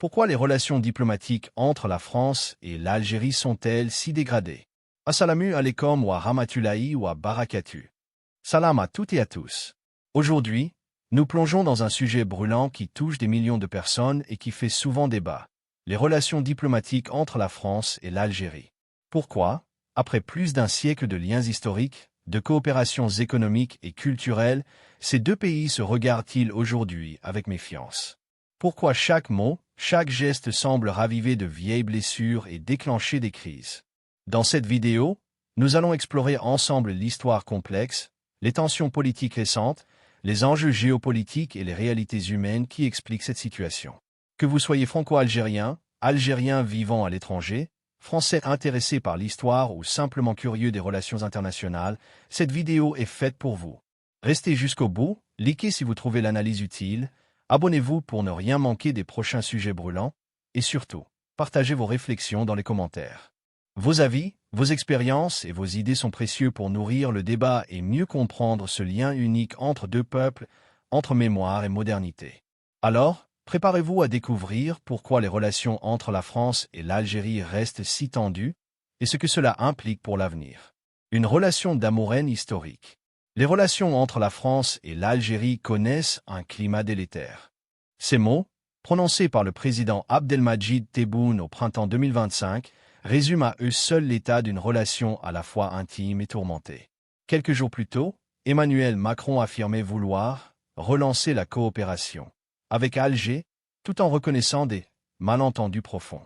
Pourquoi les relations diplomatiques entre la France et l'Algérie sont-elles si dégradées? Assalamu alaikum wa rahmatullahi wa barakatuh. Salam à toutes et à tous. Aujourd'hui, nous plongeons dans un sujet brûlant qui touche des millions de personnes et qui fait souvent débat. Les relations diplomatiques entre la France et l'Algérie. Pourquoi, après plus d'un siècle de liens historiques, de coopérations économiques et culturelles, ces deux pays se regardent-ils aujourd'hui avec méfiance? Pourquoi chaque mot, chaque geste semble raviver de vieilles blessures et déclencher des crises? Dans cette vidéo, nous allons explorer ensemble l'histoire complexe, les tensions politiques récentes, les enjeux géopolitiques et les réalités humaines qui expliquent cette situation. Que vous soyez franco-algérien, algérien vivant à l'étranger, français intéressé par l'histoire ou simplement curieux des relations internationales, cette vidéo est faite pour vous. Restez jusqu'au bout, likez si vous trouvez l'analyse utile, abonnez-vous pour ne rien manquer des prochains sujets brûlants, et surtout, partagez vos réflexions dans les commentaires. Vos avis, vos expériences et vos idées sont précieux pour nourrir le débat et mieux comprendre ce lien unique entre deux peuples, entre mémoire et modernité. Alors, préparez-vous à découvrir pourquoi les relations entre la France et l'Algérie restent si tendues et ce que cela implique pour l'avenir. Une relation d'amour-haine historique. Les relations entre la France et l'Algérie connaissent un climat délétère. Ces mots, prononcés par le président Abdelmadjid Tebboune au printemps 2025, résument à eux seuls l'état d'une relation à la fois intime et tourmentée. Quelques jours plus tôt, Emmanuel Macron affirmait vouloir relancer la coopération avec Alger, tout en reconnaissant des malentendus profonds.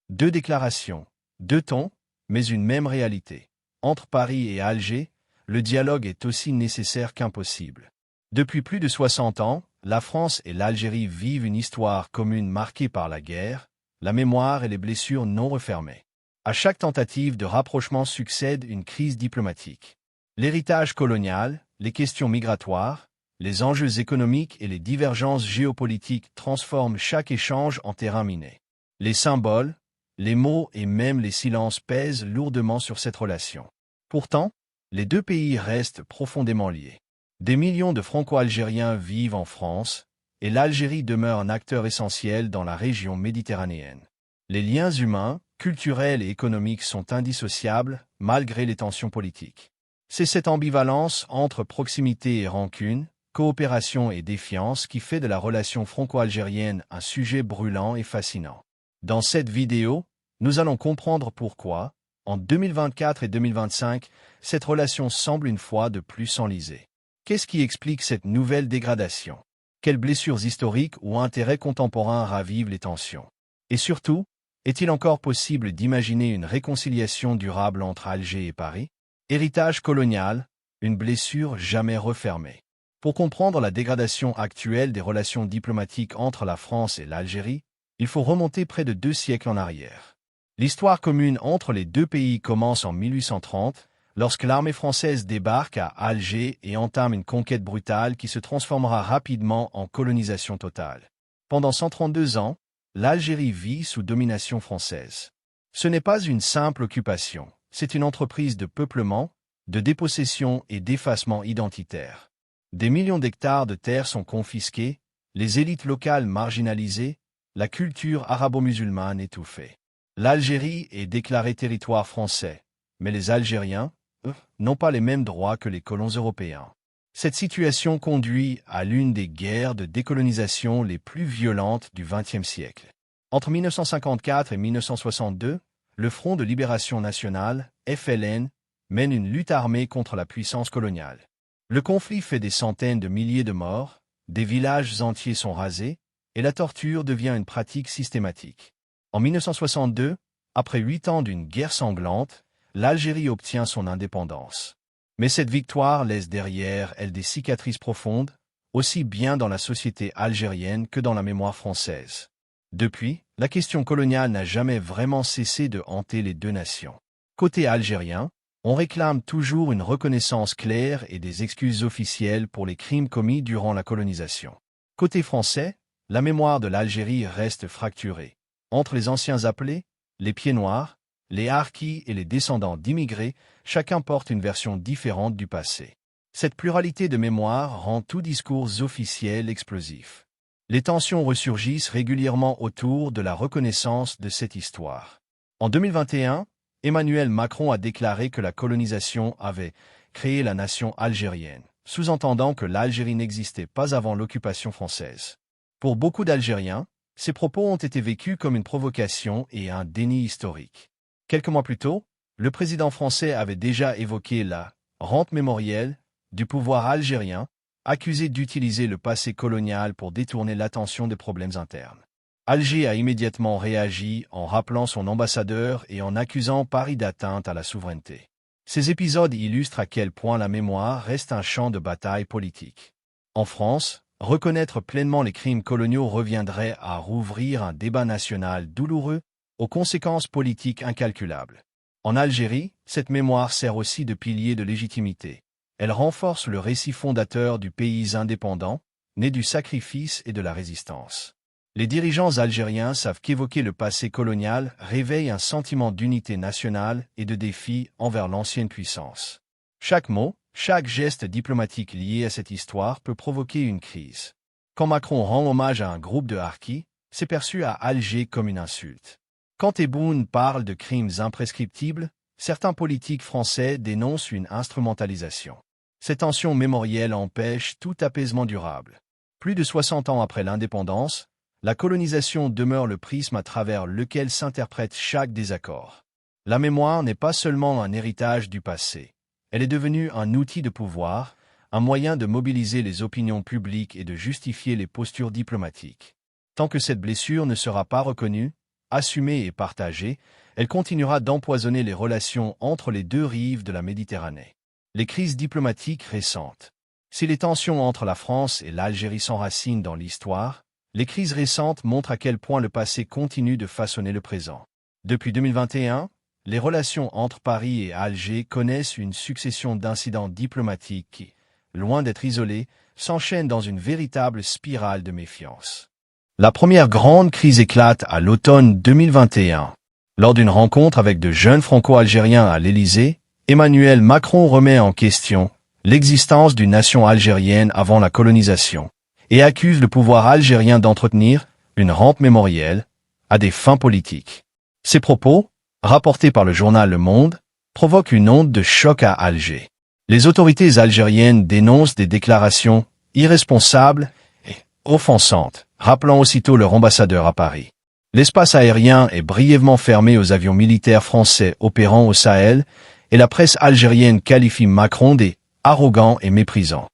Deux déclarations, deux tons, mais une même réalité. Entre Paris et Alger, le dialogue est aussi nécessaire qu'impossible. Depuis plus de 60 ans, la France et l'Algérie vivent une histoire commune marquée par la guerre, la mémoire et les blessures non refermées. À chaque tentative de rapprochement succède une crise diplomatique. L'héritage colonial, les questions migratoires, les enjeux économiques et les divergences géopolitiques transforment chaque échange en terrain miné. Les symboles, les mots et même les silences pèsent lourdement sur cette relation. Pourtant, les deux pays restent profondément liés. Des millions de Franco-Algériens vivent en France, et l'Algérie demeure un acteur essentiel dans la région méditerranéenne. Les liens humains, culturels et économiques sont indissociables, malgré les tensions politiques. C'est cette ambivalence entre proximité et rancune, coopération et défiance qui fait de la relation franco-algérienne un sujet brûlant et fascinant. Dans cette vidéo, nous allons comprendre pourquoi, en 2024 et 2025, cette relation semble une fois de plus s'enliser. Qu'est-ce qui explique cette nouvelle dégradation? Quelles blessures historiques ou intérêts contemporains ravivent les tensions? Et surtout, est-il encore possible d'imaginer une réconciliation durable entre Alger et Paris? Héritage colonial, une blessure jamais refermée. Pour comprendre la dégradation actuelle des relations diplomatiques entre la France et l'Algérie, il faut remonter près de 2 siècles en arrière. L'histoire commune entre les deux pays commence en 1830, lorsque l'armée française débarque à Alger et entame une conquête brutale qui se transformera rapidement en colonisation totale. Pendant 132 ans, l'Algérie vit sous domination française. Ce n'est pas une simple occupation, c'est une entreprise de peuplement, de dépossession et d'effacement identitaire. Des millions d'hectares de terres sont confisqués, les élites locales marginalisées, la culture arabo-musulmane étouffée. L'Algérie est déclarée territoire français, mais les Algériens, eux, n'ont pas les mêmes droits que les colons européens. Cette situation conduit à l'une des guerres de décolonisation les plus violentes du XXe siècle. Entre 1954 et 1962, le Front de Libération Nationale, FLN, mène une lutte armée contre la puissance coloniale. Le conflit fait des centaines de milliers de morts, des villages entiers sont rasés, et la torture devient une pratique systématique. En 1962, après 8 ans d'une guerre sanglante, l'Algérie obtient son indépendance. Mais cette victoire laisse derrière elle des cicatrices profondes, aussi bien dans la société algérienne que dans la mémoire française. Depuis, la question coloniale n'a jamais vraiment cessé de hanter les deux nations. Côté algérien, on réclame toujours une reconnaissance claire et des excuses officielles pour les crimes commis durant la colonisation. Côté français, la mémoire de l'Algérie reste fracturée. Entre les anciens appelés, les pieds noirs, les harkis et les descendants d'immigrés, chacun porte une version différente du passé. Cette pluralité de mémoire rend tout discours officiel explosif. Les tensions ressurgissent régulièrement autour de la reconnaissance de cette histoire. En 2021, Emmanuel Macron a déclaré que la colonisation avait créé la nation algérienne, sous-entendant que l'Algérie n'existait pas avant l'occupation française. Pour beaucoup d'Algériens, ces propos ont été vécus comme une provocation et un déni historique. Quelques mois plus tôt, le président français avait déjà évoqué la rente mémorielle du pouvoir algérien, accusé d'utiliser le passé colonial pour détourner l'attention des problèmes internes. Alger a immédiatement réagi en rappelant son ambassadeur et en accusant Paris d'atteinte à la souveraineté. Ces épisodes illustrent à quel point la mémoire reste un champ de bataille politique. En France, reconnaître pleinement les crimes coloniaux reviendrait à rouvrir un débat national douloureux aux conséquences politiques incalculables. En Algérie, cette mémoire sert aussi de pilier de légitimité. Elle renforce le récit fondateur du pays indépendant, né du sacrifice et de la résistance. Les dirigeants algériens savent qu'évoquer le passé colonial réveille un sentiment d'unité nationale et de défi envers l'ancienne puissance. Chaque mot, chaque geste diplomatique lié à cette histoire peut provoquer une crise. Quand Macron rend hommage à un groupe de harkis, c'est perçu à Alger comme une insulte. Quand Tebboune parle de crimes imprescriptibles, certains politiques français dénoncent une instrumentalisation. Ces tensions mémorielles empêchent tout apaisement durable. Plus de 60 ans après l'indépendance, la colonisation demeure le prisme à travers lequel s'interprète chaque désaccord. La mémoire n'est pas seulement un héritage du passé. Elle est devenue un outil de pouvoir, un moyen de mobiliser les opinions publiques et de justifier les postures diplomatiques. Tant que cette blessure ne sera pas reconnue, assumée et partagée, elle continuera d'empoisonner les relations entre les deux rives de la Méditerranée. Les crises diplomatiques récentes. Si les tensions entre la France et l'Algérie s'enracinent dans l'histoire, les crises récentes montrent à quel point le passé continue de façonner le présent. Depuis 2021, les relations entre Paris et Alger connaissent une succession d'incidents diplomatiques qui, loin d'être isolés, s'enchaînent dans une véritable spirale de méfiance. La première grande crise éclate à l'automne 2021. Lors d'une rencontre avec de jeunes Franco-Algériens à l'Élysée, Emmanuel Macron remet en question l'existence d'une nation algérienne avant la colonisation et accuse le pouvoir algérien d'entretenir une rente mémorielle à des fins politiques. Ces propos, rapportés par le journal Le Monde, provoquent une onde de choc à Alger. Les autorités algériennes dénoncent des déclarations irresponsables et offensantes, rappelant aussitôt leur ambassadeur à Paris. L'espace aérien est brièvement fermé aux avions militaires français opérant au Sahel et la presse algérienne qualifie Macron d'arrogant et méprisant.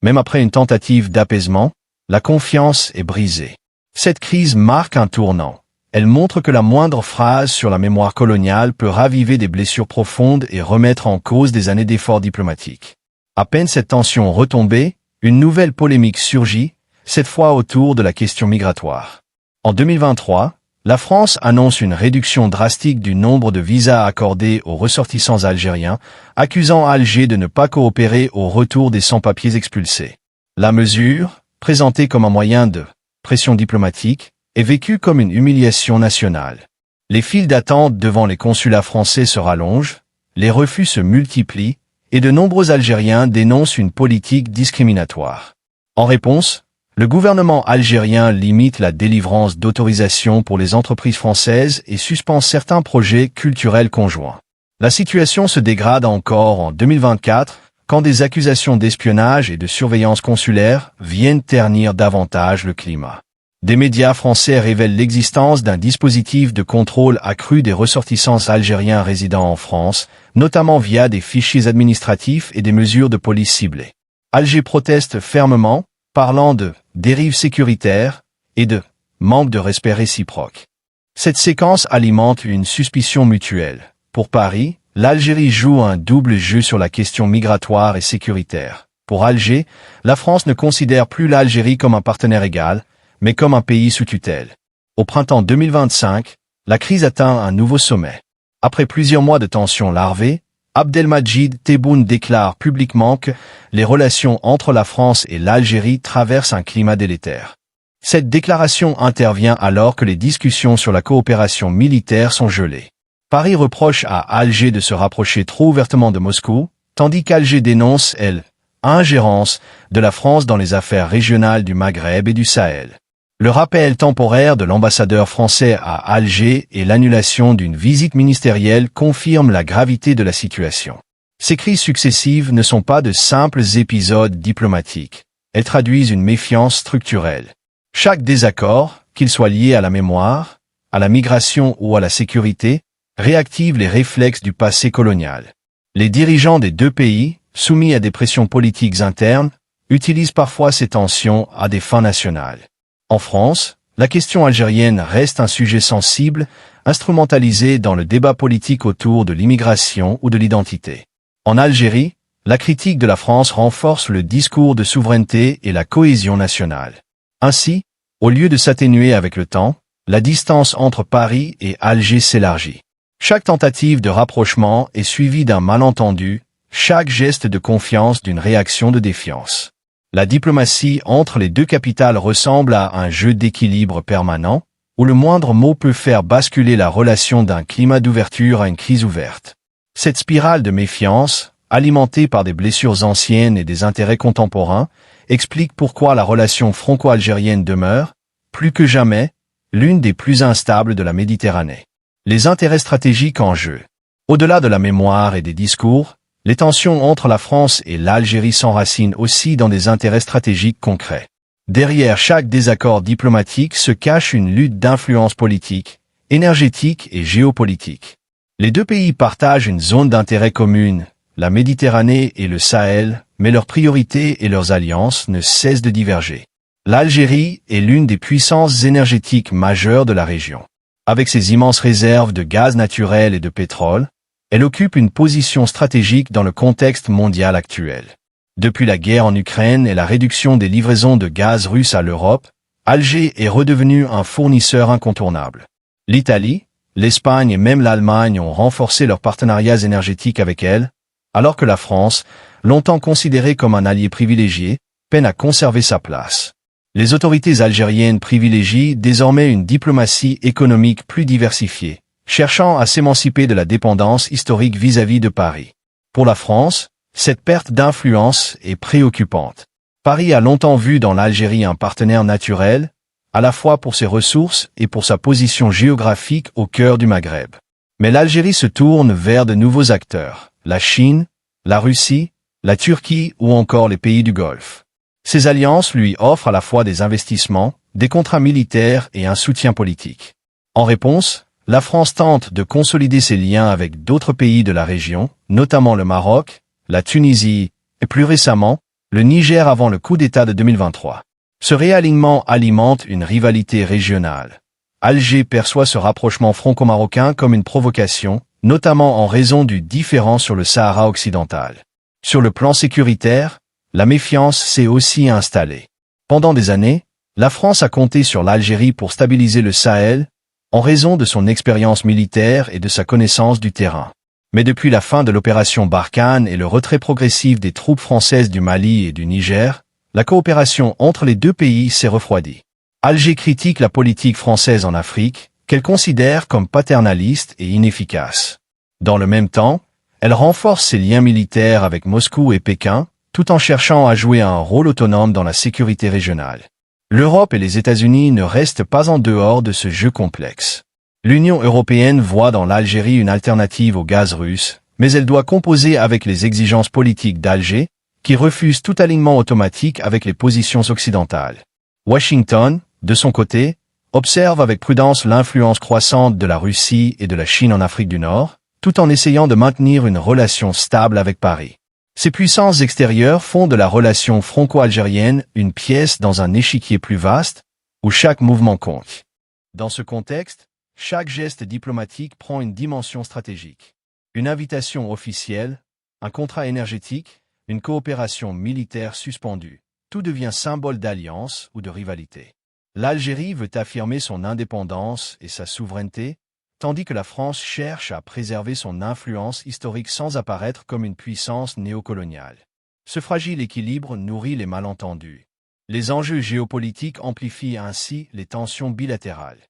Même après une tentative d'apaisement, la confiance est brisée. Cette crise marque un tournant. Elle montre que la moindre phrase sur la mémoire coloniale peut raviver des blessures profondes et remettre en cause des années d'efforts diplomatiques. À peine cette tension retombée, une nouvelle polémique surgit, cette fois autour de la question migratoire. En 2023, la France annonce une réduction drastique du nombre de visas accordés aux ressortissants algériens, accusant Alger de ne pas coopérer au retour des sans-papiers expulsés. La mesure, présentée comme un moyen de pression diplomatique, est vécue comme une humiliation nationale. Les files d'attente devant les consulats français se rallongent, les refus se multiplient, et de nombreux Algériens dénoncent une politique discriminatoire. En réponse, le gouvernement algérien limite la délivrance d'autorisations pour les entreprises françaises et suspend certains projets culturels conjoints. La situation se dégrade encore en 2024, quand des accusations d'espionnage et de surveillance consulaire viennent ternir davantage le climat. Des médias français révèlent l'existence d'un dispositif de contrôle accru des ressortissants algériens résidant en France, notamment via des fichiers administratifs et des mesures de police ciblées. Alger proteste fermement, parlant de dérive sécuritaire et de manque de respect réciproque. Cette séquence alimente une suspicion mutuelle. Pour Paris, l'Algérie joue un double jeu sur la question migratoire et sécuritaire. Pour Alger, la France ne considère plus l'Algérie comme un partenaire égal, mais comme un pays sous tutelle. Au printemps 2025, la crise atteint un nouveau sommet. Après plusieurs mois de tensions larvées, Abdelmadjid Tebboune déclare publiquement que les relations entre la France et l'Algérie traversent un climat délétère. Cette déclaration intervient alors que les discussions sur la coopération militaire sont gelées. Paris reproche à Alger de se rapprocher trop ouvertement de Moscou, tandis qu'Alger dénonce, elle, ingérence de la France dans les affaires régionales du Maghreb et du Sahel. Le rappel temporaire de l'ambassadeur français à Alger et l'annulation d'une visite ministérielle confirment la gravité de la situation. Ces crises successives ne sont pas de simples épisodes diplomatiques. Elles traduisent une méfiance structurelle. Chaque désaccord, qu'il soit lié à la mémoire, à la migration ou à la sécurité, réactive les réflexes du passé colonial. Les dirigeants des deux pays, soumis à des pressions politiques internes, utilisent parfois ces tensions à des fins nationales. En France, la question algérienne reste un sujet sensible, instrumentalisé dans le débat politique autour de l'immigration ou de l'identité. En Algérie, la critique de la France renforce le discours de souveraineté et la cohésion nationale. Ainsi, au lieu de s'atténuer avec le temps, la distance entre Paris et Alger s'élargit. Chaque tentative de rapprochement est suivie d'un malentendu, chaque geste de confiance d'une réaction de défiance. La diplomatie entre les deux capitales ressemble à un jeu d'équilibre permanent, où le moindre mot peut faire basculer la relation d'un climat d'ouverture à une crise ouverte. Cette spirale de méfiance, alimentée par des blessures anciennes et des intérêts contemporains, explique pourquoi la relation franco-algérienne demeure, plus que jamais, l'une des plus instables de la Méditerranée. Les intérêts stratégiques en jeu. Au-delà de la mémoire et des discours, les tensions entre la France et l'Algérie s'enracinent aussi dans des intérêts stratégiques concrets. Derrière chaque désaccord diplomatique se cache une lutte d'influence politique, énergétique et géopolitique. Les deux pays partagent une zone d'intérêt commune, la Méditerranée et le Sahel, mais leurs priorités et leurs alliances ne cessent de diverger. L'Algérie est l'une des puissances énergétiques majeures de la région. Avec ses immenses réserves de gaz naturel et de pétrole, elle occupe une position stratégique dans le contexte mondial actuel. Depuis la guerre en Ukraine et la réduction des livraisons de gaz russe à l'Europe, Alger est redevenu un fournisseur incontournable. L'Italie, l'Espagne et même l'Allemagne ont renforcé leurs partenariats énergétiques avec elle, alors que la France, longtemps considérée comme un allié privilégié, peine à conserver sa place. Les autorités algériennes privilégient désormais une diplomatie économique plus diversifiée, cherchant à s'émanciper de la dépendance historique vis-à-vis de Paris. Pour la France, cette perte d'influence est préoccupante. Paris a longtemps vu dans l'Algérie un partenaire naturel, à la fois pour ses ressources et pour sa position géographique au cœur du Maghreb. Mais l'Algérie se tourne vers de nouveaux acteurs, la Chine, la Russie, la Turquie ou encore les pays du Golfe. Ces alliances lui offrent à la fois des investissements, des contrats militaires et un soutien politique. En réponse, la France tente de consolider ses liens avec d'autres pays de la région, notamment le Maroc, la Tunisie et plus récemment, le Niger avant le coup d'État de 2023. Ce réalignement alimente une rivalité régionale. Alger perçoit ce rapprochement franco-marocain comme une provocation, notamment en raison du différend sur le Sahara occidental. Sur le plan sécuritaire, la méfiance s'est aussi installée. Pendant des années, la France a compté sur l'Algérie pour stabiliser le Sahel, en raison de son expérience militaire et de sa connaissance du terrain. Mais depuis la fin de l'opération Barkhane et le retrait progressif des troupes françaises du Mali et du Niger, la coopération entre les deux pays s'est refroidie. Alger critique la politique française en Afrique, qu'elle considère comme paternaliste et inefficace. Dans le même temps, elle renforce ses liens militaires avec Moscou et Pékin, tout en cherchant à jouer un rôle autonome dans la sécurité régionale. L'Europe et les États-Unis ne restent pas en dehors de ce jeu complexe. L'Union européenne voit dans l'Algérie une alternative au gaz russe, mais elle doit composer avec les exigences politiques d'Alger, qui refuse tout alignement automatique avec les positions occidentales. Washington, de son côté, observe avec prudence l'influence croissante de la Russie et de la Chine en Afrique du Nord, tout en essayant de maintenir une relation stable avec Paris. Ces puissances extérieures font de la relation franco-algérienne une pièce dans un échiquier plus vaste, où chaque mouvement compte. Dans ce contexte, chaque geste diplomatique prend une dimension stratégique. Une invitation officielle, un contrat énergétique, une coopération militaire suspendue, tout devient symbole d'alliance ou de rivalité. L'Algérie veut affirmer son indépendance et sa souveraineté, tandis que la France cherche à préserver son influence historique sans apparaître comme une puissance néocoloniale. Ce fragile équilibre nourrit les malentendus. Les enjeux géopolitiques amplifient ainsi les tensions bilatérales.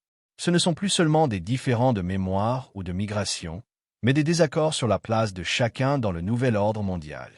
Ce ne sont plus seulement des différends de mémoire ou de migration, mais des désaccords sur la place de chacun dans le nouvel ordre mondial.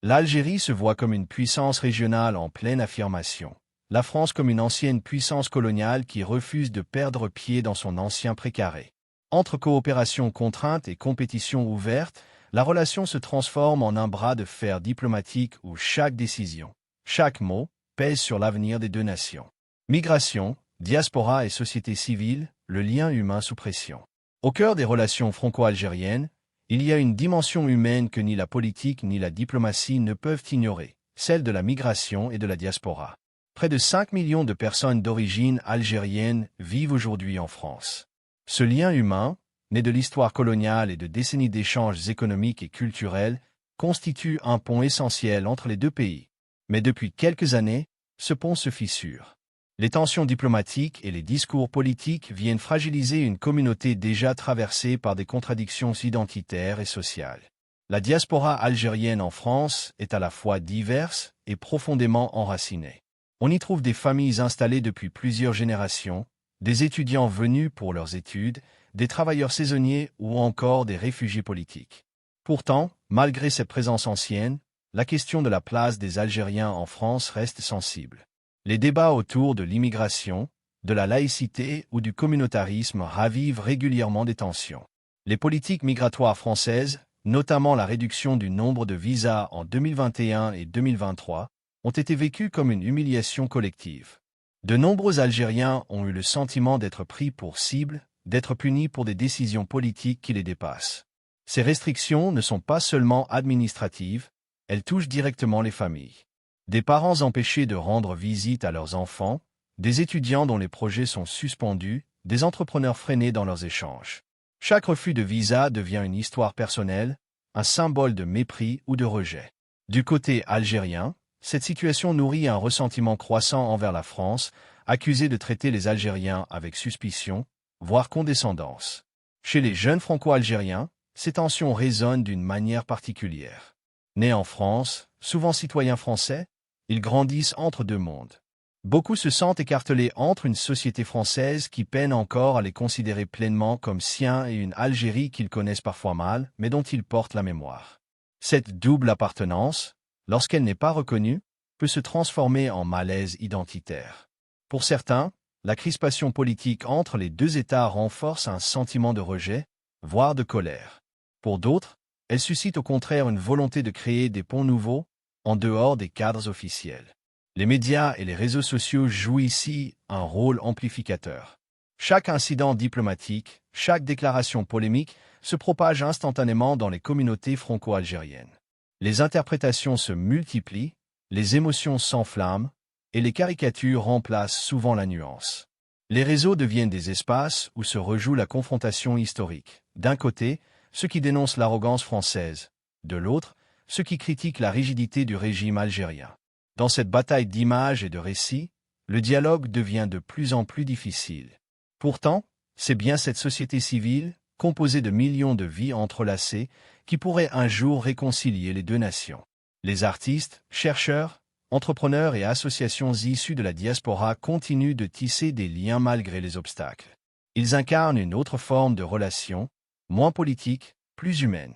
L'Algérie se voit comme une puissance régionale en pleine affirmation. la France comme une ancienne puissance coloniale qui refuse de perdre pied dans son ancien précaré. Entre coopération contrainte et compétition ouverte, la relation se transforme en un bras de fer diplomatique où chaque décision, chaque mot, pèse sur l'avenir des deux nations. Migration, diaspora et société civile, le lien humain sous pression. Au cœur des relations franco-algériennes, il y a une dimension humaine que ni la politique ni la diplomatie ne peuvent ignorer, celle de la migration et de la diaspora. Près de 5 millions de personnes d'origine algérienne vivent aujourd'hui en France. Ce lien humain, né de l'histoire coloniale et de décennies d'échanges économiques et culturels, constitue un pont essentiel entre les deux pays. Mais depuis quelques années, ce pont se fissure. Les tensions diplomatiques et les discours politiques viennent fragiliser une communauté déjà traversée par des contradictions identitaires et sociales. La diaspora algérienne en France est à la fois diverse et profondément enracinée. On y trouve des familles installées depuis plusieurs générations, des étudiants venus pour leurs études, des travailleurs saisonniers ou encore des réfugiés politiques. Pourtant, malgré cette présence ancienne, la question de la place des Algériens en France reste sensible. Les débats autour de l'immigration, de la laïcité ou du communautarisme ravivent régulièrement des tensions. Les politiques migratoires françaises, notamment la réduction du nombre de visas en 2021 et 2023, ont été vécues comme une humiliation collective. De nombreux Algériens ont eu le sentiment d'être pris pour cible, d'être punis pour des décisions politiques qui les dépassent. Ces restrictions ne sont pas seulement administratives, elles touchent directement les familles. Des parents empêchés de rendre visite à leurs enfants, des étudiants dont les projets sont suspendus, des entrepreneurs freinés dans leurs échanges. Chaque refus de visa devient une histoire personnelle, un symbole de mépris ou de rejet. Du côté algérien, cette situation nourrit un ressentiment croissant envers la France, accusée de traiter les Algériens avec suspicion, voire condescendance. Chez les jeunes franco-algériens, ces tensions résonnent d'une manière particulière. Nés en France, souvent citoyens français, ils grandissent entre deux mondes. Beaucoup se sentent écartelés entre une société française qui peine encore à les considérer pleinement comme siens et une Algérie qu'ils connaissent parfois mal, mais dont ils portent la mémoire. Cette double appartenance, lorsqu'elle n'est pas reconnue, peut se transformer en malaise identitaire. Pour certains, la crispation politique entre les deux États renforce un sentiment de rejet, voire de colère. Pour d'autres, elle suscite au contraire une volonté de créer des ponts nouveaux, en dehors des cadres officiels. Les médias et les réseaux sociaux jouent ici un rôle amplificateur. Chaque incident diplomatique, chaque déclaration polémique se propage instantanément dans les communautés franco-algériennes. Les interprétations se multiplient, les émotions s'enflamment, et les caricatures remplacent souvent la nuance. Les réseaux deviennent des espaces où se rejoue la confrontation historique. D'un côté, ceux qui dénoncent l'arrogance française, de l'autre, ceux qui critiquent la rigidité du régime algérien. Dans cette bataille d'images et de récits, le dialogue devient de plus en plus difficile. Pourtant, c'est bien cette société civile, composée de millions de vies entrelacées, qui pourrait un jour réconcilier les deux nations. Les artistes, chercheurs, entrepreneurs et associations issues de la diaspora continuent de tisser des liens malgré les obstacles. Ils incarnent une autre forme de relation, moins politique, plus humaine.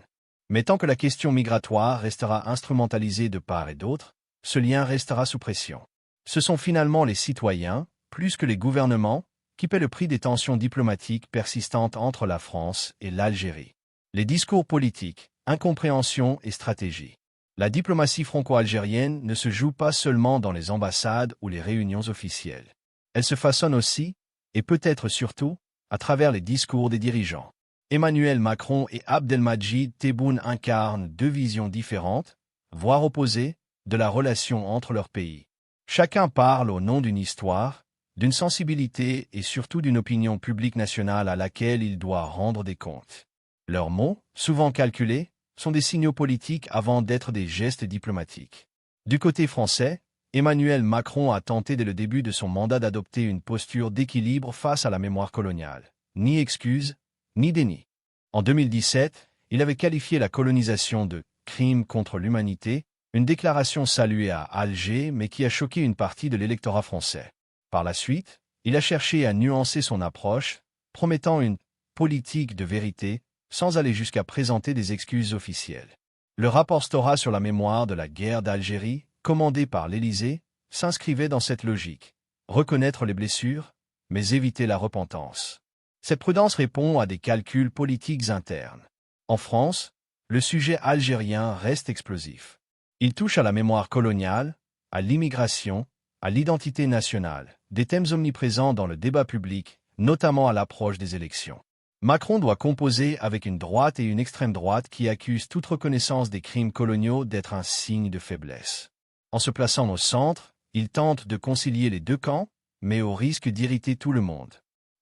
Mais tant que la question migratoire restera instrumentalisée de part et d'autre, ce lien restera sous pression. Ce sont finalement les citoyens, plus que les gouvernements, qui paient le prix des tensions diplomatiques persistantes entre la France et l'Algérie. Les discours politiques, incompréhension et stratégie. La diplomatie franco-algérienne ne se joue pas seulement dans les ambassades ou les réunions officielles. Elle se façonne aussi, et peut-être surtout, à travers les discours des dirigeants. Emmanuel Macron et Abdelmadjid Tebboune incarnent deux visions différentes, voire opposées, de la relation entre leurs pays. Chacun parle au nom d'une histoire, d'une sensibilité et surtout d'une opinion publique nationale à laquelle il doit rendre des comptes. Leurs mots, souvent calculés, sont des signaux politiques avant d'être des gestes diplomatiques. Du côté français, Emmanuel Macron a tenté dès le début de son mandat d'adopter une posture d'équilibre face à la mémoire coloniale. Ni excuse, ni déni. En 2017, il avait qualifié la colonisation de « crime contre l'humanité », une déclaration saluée à Alger mais qui a choqué une partie de l'électorat français. Par la suite, il a cherché à nuancer son approche, promettant une « politique de vérité » sans aller jusqu'à présenter des excuses officielles. Le rapport Stora sur la mémoire de la guerre d'Algérie, commandé par l'Élysée, s'inscrivait dans cette logique. reconnaître les blessures, mais éviter la repentance. Cette prudence répond à des calculs politiques internes. En France, le sujet algérien reste explosif. Il touche à la mémoire coloniale, à l'immigration, à l'identité nationale, des thèmes omniprésents dans le débat public, notamment à l'approche des élections. Macron doit composer avec une droite et une extrême droite qui accusent toute reconnaissance des crimes coloniaux d'être un signe de faiblesse. En se plaçant au centre, il tente de concilier les deux camps, mais au risque d'irriter tout le monde.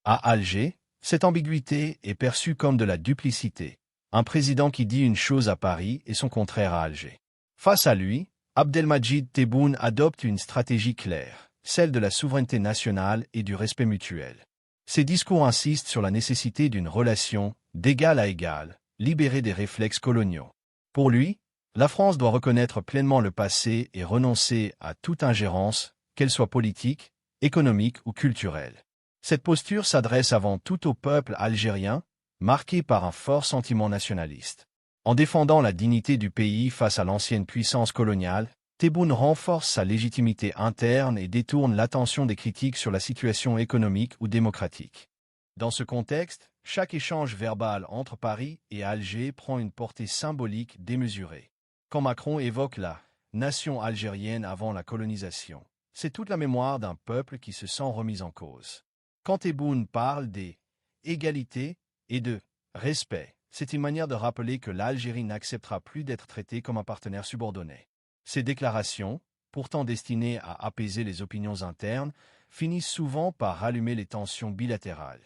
À Alger, cette ambiguïté est perçue comme de la duplicité. Un président qui dit une chose à Paris et son contraire à Alger. Face à lui, Abdelmadjid Tebboune adopte une stratégie claire, celle de la souveraineté nationale et du respect mutuel. Ses discours insistent sur la nécessité d'une relation d'égal à égal, libérée des réflexes coloniaux. Pour lui, la France doit reconnaître pleinement le passé et renoncer à toute ingérence, qu'elle soit politique, économique ou culturelle. Cette posture s'adresse avant tout au peuple algérien, marqué par un fort sentiment nationaliste. En défendant la dignité du pays face à l'ancienne puissance coloniale, Tebboune renforce sa légitimité interne et détourne l'attention des critiques sur la situation économique ou démocratique. Dans ce contexte, chaque échange verbal entre Paris et Alger prend une portée symbolique démesurée. Quand Macron évoque la « nation algérienne avant la colonisation », c'est toute la mémoire d'un peuple qui se sent remis en cause. Quand Tebboune parle des « égalités » et de « respect », c'est une manière de rappeler que l'Algérie n'acceptera plus d'être traitée comme un partenaire subordonné. Ces déclarations, pourtant destinées à apaiser les opinions internes, finissent souvent par rallumer les tensions bilatérales.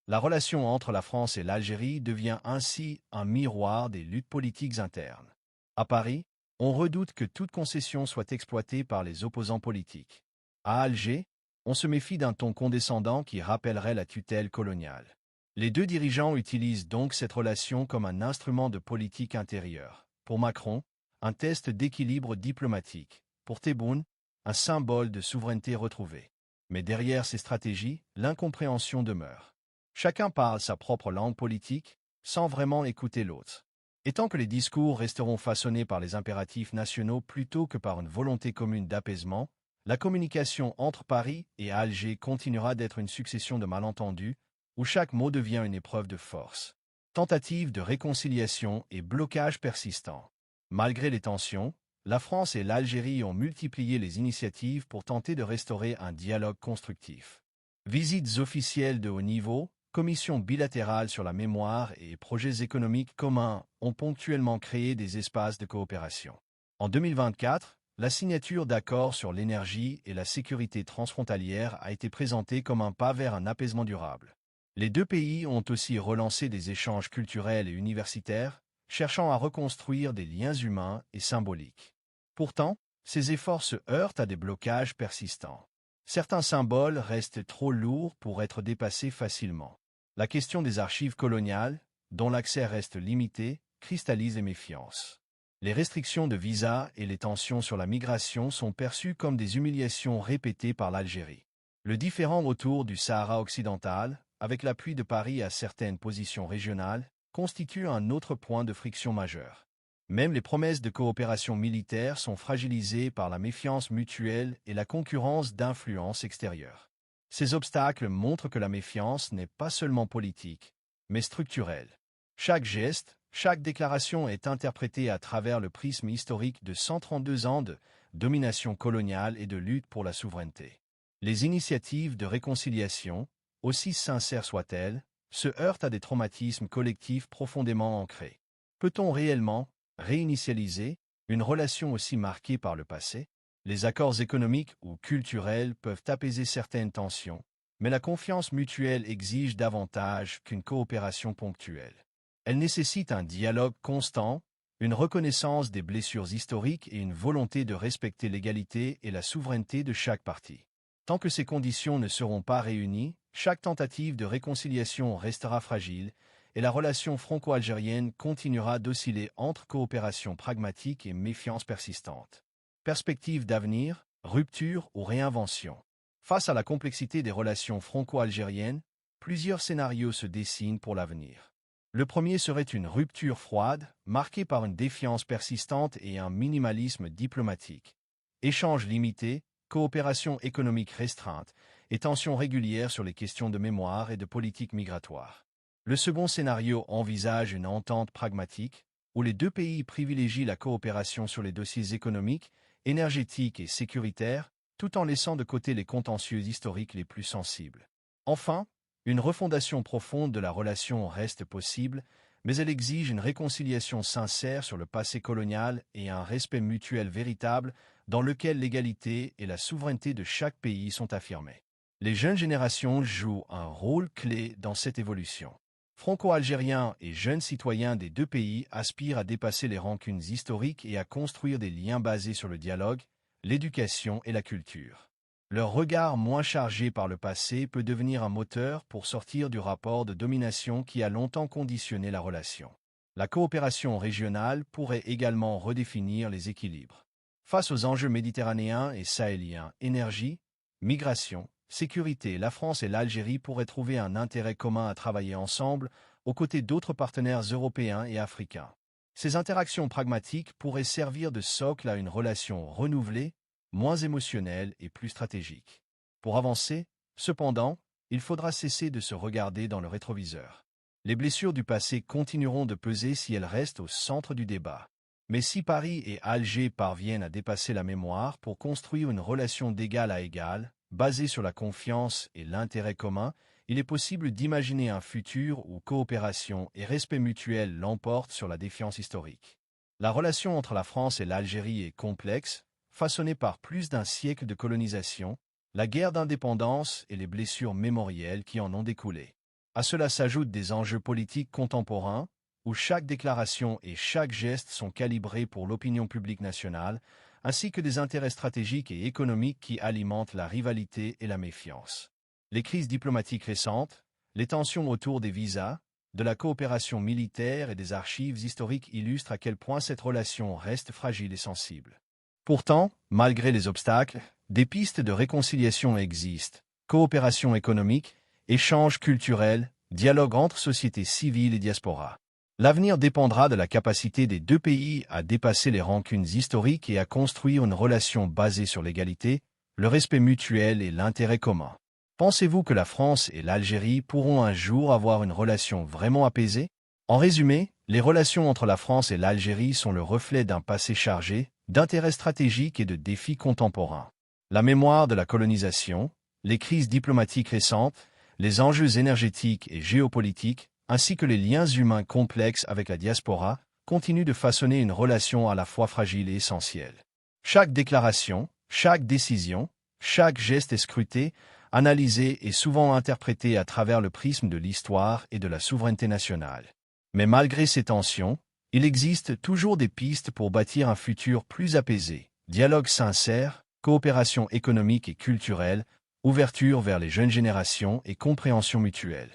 La relation entre la France et l'Algérie devient ainsi un miroir des luttes politiques internes. À Paris, on redoute que toute concession soit exploitée par les opposants politiques. À Alger, on se méfie d'un ton condescendant qui rappellerait la tutelle coloniale. Les deux dirigeants utilisent donc cette relation comme un instrument de politique intérieure. Pour Macron, un test d'équilibre diplomatique. Pour Tebboune, un symbole de souveraineté retrouvée. Mais derrière ces stratégies, l'incompréhension demeure. Chacun parle sa propre langue politique, sans vraiment écouter l'autre. Et tant que les discours resteront façonnés par les impératifs nationaux plutôt que par une volonté commune d'apaisement, la communication entre Paris et Alger continuera d'être une succession de malentendus, où chaque mot devient une épreuve de force. Tentative de réconciliation et blocage persistant. Malgré les tensions, la France et l'Algérie ont multiplié les initiatives pour tenter de restaurer un dialogue constructif. Visites officielles de haut niveau, commissions bilatérales sur la mémoire et projets économiques communs ont ponctuellement créé des espaces de coopération. En 2024, la signature d'accords sur l'énergie et la sécurité transfrontalière a été présentée comme un pas vers un apaisement durable. Les deux pays ont aussi relancé des échanges culturels et universitaires, cherchant à reconstruire des liens humains et symboliques. Pourtant, ces efforts se heurtent à des blocages persistants. Certains symboles restent trop lourds pour être dépassés facilement. La question des archives coloniales, dont l'accès reste limité, cristallise les méfiances. Les restrictions de visa et les tensions sur la migration sont perçues comme des humiliations répétées par l'Algérie. Le différend autour du Sahara occidental, avec l'appui de Paris à certaines positions régionales, constitue un autre point de friction majeur. Même les promesses de coopération militaire sont fragilisées par la méfiance mutuelle et la concurrence d'influences extérieures. Ces obstacles montrent que la méfiance n'est pas seulement politique, mais structurelle. Chaque geste, chaque déclaration est interprétée à travers le prisme historique de 132 ans de domination coloniale et de lutte pour la souveraineté. Les initiatives de réconciliation, aussi sincères soient-elles, se heurtent à des traumatismes collectifs profondément ancrés. Peut-on réellement réinitialiser une relation aussi marquée par le passé? Les accords économiques ou culturels peuvent apaiser certaines tensions, mais la confiance mutuelle exige davantage qu'une coopération ponctuelle. Elle nécessite un dialogue constant, une reconnaissance des blessures historiques et une volonté de respecter l'égalité et la souveraineté de chaque partie. Tant que ces conditions ne seront pas réunies, chaque tentative de réconciliation restera fragile et la relation franco-algérienne continuera d'osciller entre coopération pragmatique et méfiance persistante. Perspective d'avenir, rupture ou réinvention. Face à la complexité des relations franco-algériennes, plusieurs scénarios se dessinent pour l'avenir. Le premier serait une rupture froide, marquée par une défiance persistante et un minimalisme diplomatique. Échanges limités, coopération économique restreinte et tensions régulières sur les questions de mémoire et de politique migratoire. Le second scénario envisage une entente pragmatique, où les deux pays privilégient la coopération sur les dossiers économiques, énergétiques et sécuritaires, tout en laissant de côté les contentieux historiques les plus sensibles. Enfin, une refondation profonde de la relation reste possible, mais elle exige une réconciliation sincère sur le passé colonial et un respect mutuel véritable dans lequel l'égalité et la souveraineté de chaque pays sont affirmées. Les jeunes générations jouent un rôle clé dans cette évolution. Franco-algériens et jeunes citoyens des deux pays aspirent à dépasser les rancunes historiques et à construire des liens basés sur le dialogue, l'éducation et la culture. Leur regard moins chargé par le passé peut devenir un moteur pour sortir du rapport de domination qui a longtemps conditionné la relation. La coopération régionale pourrait également redéfinir les équilibres. Face aux enjeux méditerranéens et sahéliens, énergie, migration, sécurité, la France et l'Algérie pourraient trouver un intérêt commun à travailler ensemble, aux côtés d'autres partenaires européens et africains. Ces interactions pragmatiques pourraient servir de socle à une relation renouvelée, moins émotionnelle et plus stratégique. Pour avancer, cependant, il faudra cesser de se regarder dans le rétroviseur. Les blessures du passé continueront de peser si elles restent au centre du débat. Mais si Paris et Alger parviennent à dépasser la mémoire pour construire une relation d'égal à égal, basée sur la confiance et l'intérêt commun, il est possible d'imaginer un futur où coopération et respect mutuel l'emportent sur la défiance historique. La relation entre la France et l'Algérie est complexe, façonnée par plus d'un siècle de colonisation, la guerre d'indépendance et les blessures mémorielles qui en ont découlé. À cela s'ajoutent des enjeux politiques contemporains, où chaque déclaration et chaque geste sont calibrés pour l'opinion publique nationale, ainsi que des intérêts stratégiques et économiques qui alimentent la rivalité et la méfiance. Les crises diplomatiques récentes, les tensions autour des visas, de la coopération militaire et des archives historiques illustrent à quel point cette relation reste fragile et sensible. Pourtant, malgré les obstacles, des pistes de réconciliation existent: coopération économique, échanges culturels, dialogue entre sociétés civiles et diaspora. L'avenir dépendra de la capacité des deux pays à dépasser les rancunes historiques et à construire une relation basée sur l'égalité, le respect mutuel et l'intérêt commun. Pensez-vous que la France et l'Algérie pourront un jour avoir une relation vraiment apaisée? En résumé, les relations entre la France et l'Algérie sont le reflet d'un passé chargé, d'intérêts stratégiques et de défis contemporains. La mémoire de la colonisation, les crises diplomatiques récentes, les enjeux énergétiques et géopolitiques, ainsi que les liens humains complexes avec la diaspora, continuent de façonner une relation à la fois fragile et essentielle. Chaque déclaration, chaque décision, chaque geste est scruté, analysé et souvent interprété à travers le prisme de l'histoire et de la souveraineté nationale. Mais malgré ces tensions, il existe toujours des pistes pour bâtir un futur plus apaisé: dialogue sincère, coopération économique et culturelle, ouverture vers les jeunes générations et compréhension mutuelle.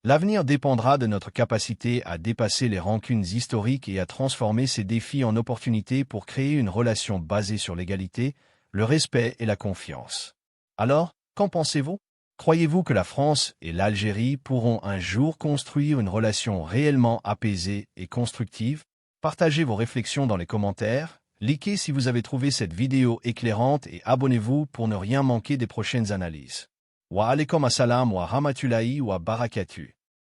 L'avenir dépendra de notre capacité à dépasser les rancunes historiques et à transformer ces défis en opportunités pour créer une relation basée sur l'égalité, le respect et la confiance. Alors, qu'en pensez-vous? Croyez-vous que la France et l'Algérie pourront un jour construire une relation réellement apaisée et constructive? Partagez vos réflexions dans les commentaires, likez si vous avez trouvé cette vidéo éclairante et abonnez-vous pour ne rien manquer des prochaines analyses. Wa alaikum assalam wa rahmatullahi wa barakatuh.